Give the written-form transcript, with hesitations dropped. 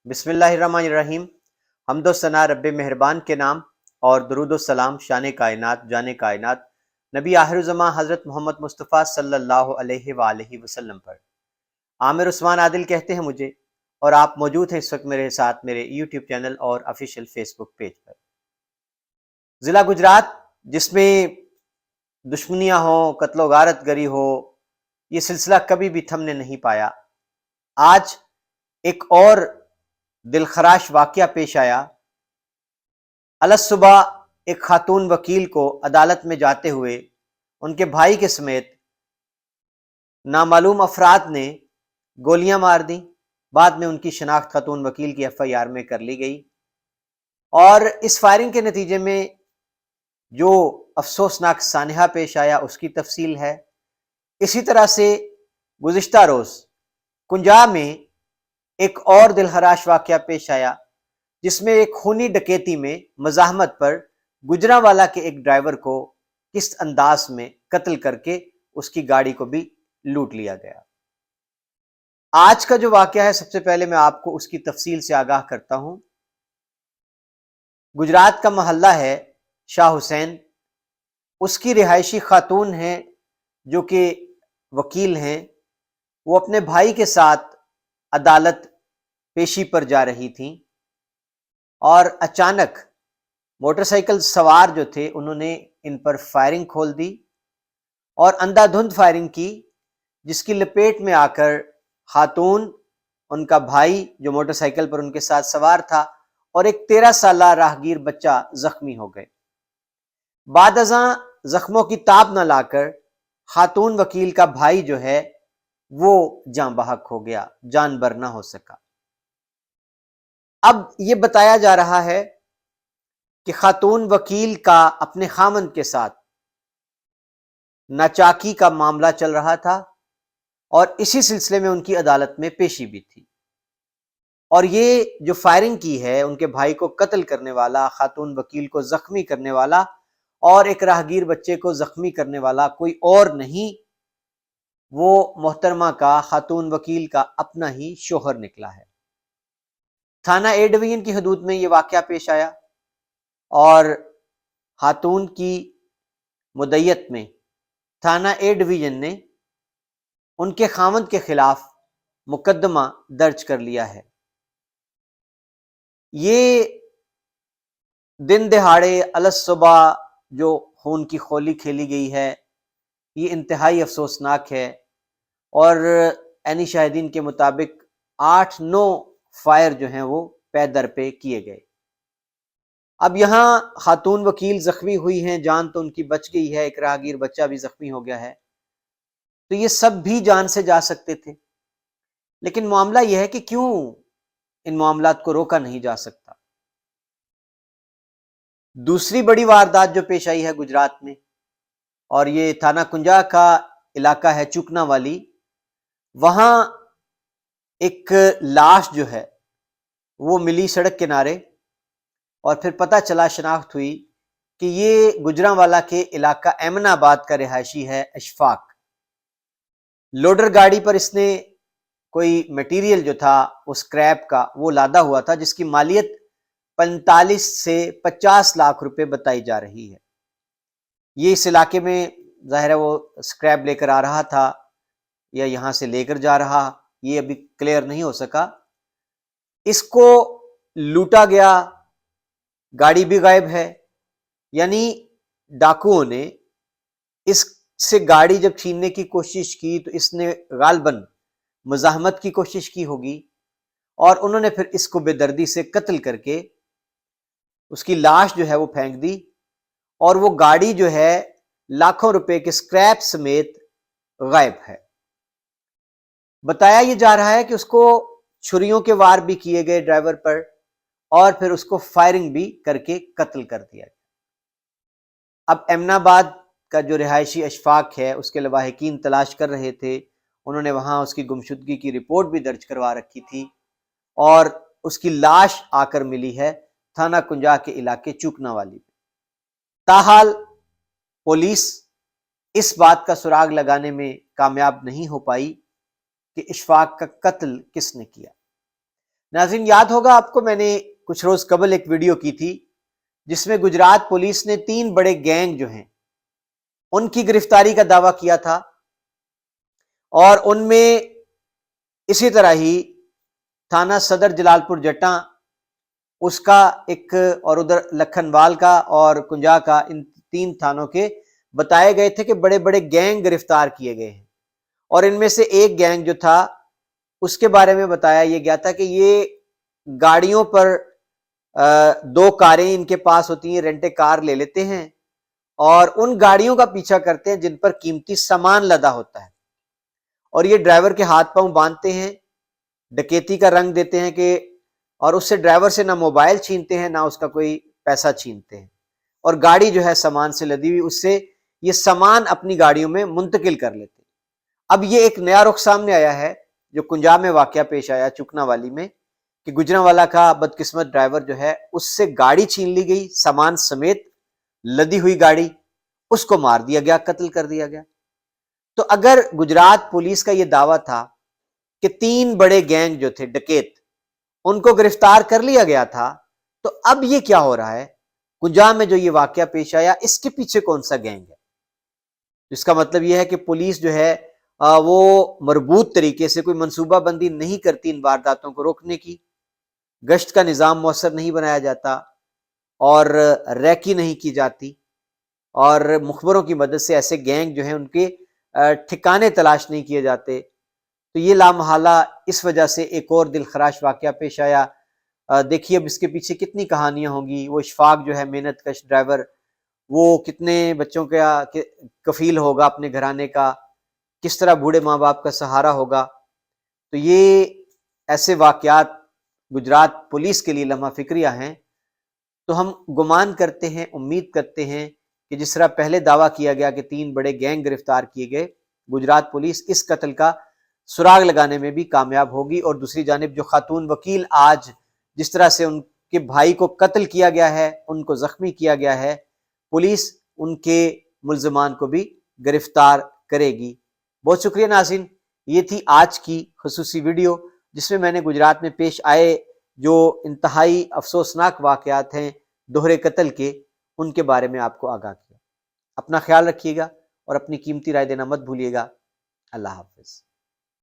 بسم اللہ الرحمن الرحیم۔ حمد و ثنا رب مہربان کے نام اور درود و سلام شان کائنات جان کائنات نبی آخر الزماں حضرت محمد مصطفیٰ صلی اللہ علیہ وآلہ وسلم پر۔ عامر عثمان عادل کہتے ہیں مجھے، اور آپ موجود ہیں اس وقت میرے ساتھ میرے یوٹیوب چینل اور آفیشیل فیس بک پیج پر۔ ضلع گجرات جس میں دشمنیاں ہوں، قتل و غارت گری ہو، یہ سلسلہ کبھی بھی تھمنے نہیں پایا۔ آج ایک اور دلخراش واقعہ پیش آیا۔ الصبح ایک خاتون وکیل کو عدالت میں جاتے ہوئے ان کے بھائی کے سمیت نامعلوم افراد نے گولیاں مار دیں۔ بعد میں ان کی شناخت خاتون وکیل کی FIR میں کر لی گئی، اور اس فائرنگ کے نتیجے میں جو افسوسناک سانحہ پیش آیا اس کی تفصیل ہے۔ اسی طرح سے گزشتہ روز کنجا میں ایک اور دلخراش واقعہ پیش آیا، جس میں ایک خونی ڈکیتی میں مزاحمت پر گجرانوالہ کے ایک ڈرائیور کو کس انداز میں قتل کر کے اس کی گاڑی کو بھی لوٹ لیا گیا۔ آج کا جو واقعہ ہے، سب سے پہلے میں آپ کو اس کی تفصیل سے آگاہ کرتا ہوں۔ گجرات کا محلہ ہے شاہ حسین، اس کی رہائشی خاتون ہیں جو کہ وکیل ہیں۔ وہ اپنے بھائی کے ساتھ عدالت پیشی پر جا رہی تھیں، اور اچانک موٹر سائیکل سوار جو تھے انہوں نے ان پر فائرنگ کھول دی اور اندھا دھند فائرنگ کی، جس کی لپیٹ میں آ کر خاتون، ان کا بھائی جو موٹر سائیکل پر ان کے ساتھ سوار تھا، اور ایک 13 سالہ راہگیر بچہ زخمی ہو گئے۔ بعد ازاں زخموں کی تاب نہ لا کر خاتون وکیل کا بھائی جو ہے وہ جاں بحق ہو گیا، جان بر نہ ہو سکا۔ اب یہ بتایا جا رہا ہے کہ خاتون وکیل کا اپنے خامند کے ساتھ ناچاکی کا معاملہ چل رہا تھا، اور اسی سلسلے میں ان کی عدالت میں پیشی بھی تھی، اور یہ جو فائرنگ کی ہے ان کے بھائی کو قتل کرنے والا، خاتون وکیل کو زخمی کرنے والا اور ایک راہگیر بچے کو زخمی کرنے والا کوئی اور نہیں، وہ محترمہ کا، خاتون وکیل کا اپنا ہی شوہر نکلا ہے۔ تھانہ A ڈویژن کی حدود میں یہ واقعہ پیش آیا، اور خاتون کی مدعیت میں تھانہ A ڈویژن نے ان کے خاوند کے خلاف مقدمہ درج کر لیا ہے۔ یہ دن دہاڑے الصبح جو خون کی ہولی کھیلی گئی ہے، یہ انتہائی افسوسناک ہے، اور عینی شاہدین کے مطابق 8-9 فائر جو ہیں وہ پے در پہ کیے گئے۔ اب یہاں خاتون وکیل زخمی ہوئی ہیں، جان تو ان کی بچ گئی ہے، ایک راہگیر بچہ بھی زخمی ہو گیا ہے، تو یہ سب بھی جان سے جا سکتے تھے، لیکن معاملہ یہ ہے کہ کیوں ان معاملات کو روکا نہیں جا سکتا۔ دوسری بڑی واردات جو پیش آئی ہے گجرات میں، اور یہ تھانہ کنجا کا علاقہ ہے چکنا والی، وہاں ایک لاش جو ہے وہ ملی سڑک کنارے، اور پھر پتہ چلا، شناخت ہوئی کہ یہ گجرانوالہ کے علاقہ ایمن آباد کا رہائشی ہے اشفاق۔ لوڈر گاڑی پر اس نے کوئی مٹیریل جو تھا وہ اسکریپ کا وہ لادا ہوا تھا، جس کی مالیت 45 سے 50 لاکھ روپے بتائی جا رہی ہے۔ یہ اس علاقے میں ظاہر ہے وہ اسکریپ لے کر آ رہا تھا یا یہاں سے لے کر جا رہا، یہ ابھی کلیئر نہیں ہو سکا۔ اس کو لوٹا گیا، گاڑی بھی غائب ہے، یعنی ڈاکوؤں نے اس سے گاڑی جب چھیننے کی کوشش کی تو اس نے غالباً مزاحمت کی کوشش کی ہوگی، اور انہوں نے پھر اس کو بے دردی سے قتل کر کے اس کی لاش جو ہے وہ پھینک دی، اور وہ گاڑی جو ہے لاکھوں روپے کے اسکریپ سمیت غائب ہے۔ بتایا یہ جا رہا ہے کہ اس کو چھریوں کے وار بھی کیے گئے ڈرائیور پر، اور پھر اس کو فائرنگ بھی کر کے قتل کر دیا گیا۔ اب ایمن آباد کا جو رہائشی اشفاق ہے اس کے لواحقین تلاش کر رہے تھے، انہوں نے وہاں اس کی گمشدگی کی رپورٹ بھی درج کروا رکھی تھی، اور اس کی لاش آ کر ملی ہے تھانہ کنجا کے علاقے چوکنا والی۔ تاحال پولیس اس بات کا سراغ لگانے میں کامیاب نہیں ہو پائی کہ اشفاق کا قتل کس نے کیا۔ ناظرین یاد ہوگا آپ کو، میں نے کچھ روز قبل ایک ویڈیو کی تھی جس میں گجرات پولیس نے 3 بڑے گینگ جو ہیں ان کی گرفتاری کا دعویٰ کیا تھا، اور ان میں اسی طرح ہی تھانہ صدر جلال پور جٹاں اس کا ایک، اور ادھر لکھنوال کا اور کنجا کا، ان 3 تھانوں کے بتائے گئے تھے کہ بڑے بڑے گینگ گرفتار کیے گئے ہیں۔ اور ان میں سے ایک گینگ جو تھا اس کے بارے میں بتایا یہ گیا تھا کہ یہ گاڑیوں پر 2 کاریں ان کے پاس ہوتی ہیں، رینٹ کار لے لیتے ہیں اور ان گاڑیوں کا پیچھا کرتے ہیں جن پر قیمتی سامان لدا ہوتا ہے، اور یہ ڈرائیور کے ہاتھ پاؤں باندھتے ہیں، ڈکیتی کا رنگ دیتے ہیں کہ، اور اس سے ڈرائیور سے نہ موبائل چھینتے ہیں نہ اس کا کوئی پیسہ چھینتے ہیں، اور گاڑی جو ہے سامان سے لدی ہوئی، اس سے یہ سامان اپنی گاڑیوں میں منتقل کر لیتے ہیں۔ اب یہ ایک نیا رخ سامنے آیا ہے جو کنجا میں واقعہ پیش آیا، چکنا والی میں، کہ گجرانوالہ کا بدقسمت ڈرائیور جو ہے اس سے گاڑی چھین لی گئی، سامان سمیت لدی ہوئی گاڑی، اس کو مار دیا گیا، قتل کر دیا گیا۔ تو اگر گجرات پولیس کا یہ دعویٰ تھا کہ 3 بڑے گینگ جو تھے ڈکیت ان کو گرفتار کر لیا گیا تھا، تو اب یہ کیا ہو رہا ہے؟ کنجا میں جو یہ واقعہ پیش آیا اس کے پیچھے کون سا گینگ ہے؟ جس کا مطلب یہ ہے کہ پولیس جو ہے وہ مربوط طریقے سے کوئی منصوبہ بندی نہیں کرتی ان وارداتوں کو روکنے کی، گشت کا نظام مؤثر نہیں بنایا جاتا، اور ریکی نہیں کی جاتی، اور مخبروں کی مدد سے ایسے گینگ جو ہیں ان کے ٹھکانے تلاش نہیں کیے جاتے۔ تو یہ لامحالہ اس وجہ سے ایک اور دل خراش واقعہ پیش آیا۔ دیکھیے اب اس کے پیچھے کتنی کہانیاں ہوں گی۔ وہ اشفاق جو ہے محنت کش ڈرائیور، وہ کتنے بچوں کا کفیل ہوگا اپنے گھرانے کا، کس طرح بوڑھے ماں باپ کا سہارا ہوگا۔ تو یہ ایسے واقعات گجرات پولیس کے لیے لمحہ فکریہ ہیں۔ تو ہم گمان کرتے ہیں، امید کرتے ہیں کہ جس طرح پہلے دعویٰ کیا گیا کہ 3 بڑے گینگ گرفتار کیے گئے، گجرات پولیس اس قتل کا سراغ لگانے میں بھی کامیاب ہوگی۔ اور دوسری جانب جو خاتون وکیل آج جس طرح سے ان کے بھائی کو قتل کیا گیا ہے، ان کو زخمی کیا گیا ہے، پولیس ان کے ملزمان کو بھی گرفتار کرے گی۔ بہت شکریہ ناظرین، یہ تھی آج کی خصوصی ویڈیو جس میں نے گجرات میں پیش آئے جو انتہائی افسوسناک واقعات ہیں دوہرے قتل کے، ان کے بارے میں آپ کو آگاہ کیا۔ اپنا خیال رکھیے گا اور اپنی قیمتی رائے دینا مت بھولیے گا۔ اللہ حافظ۔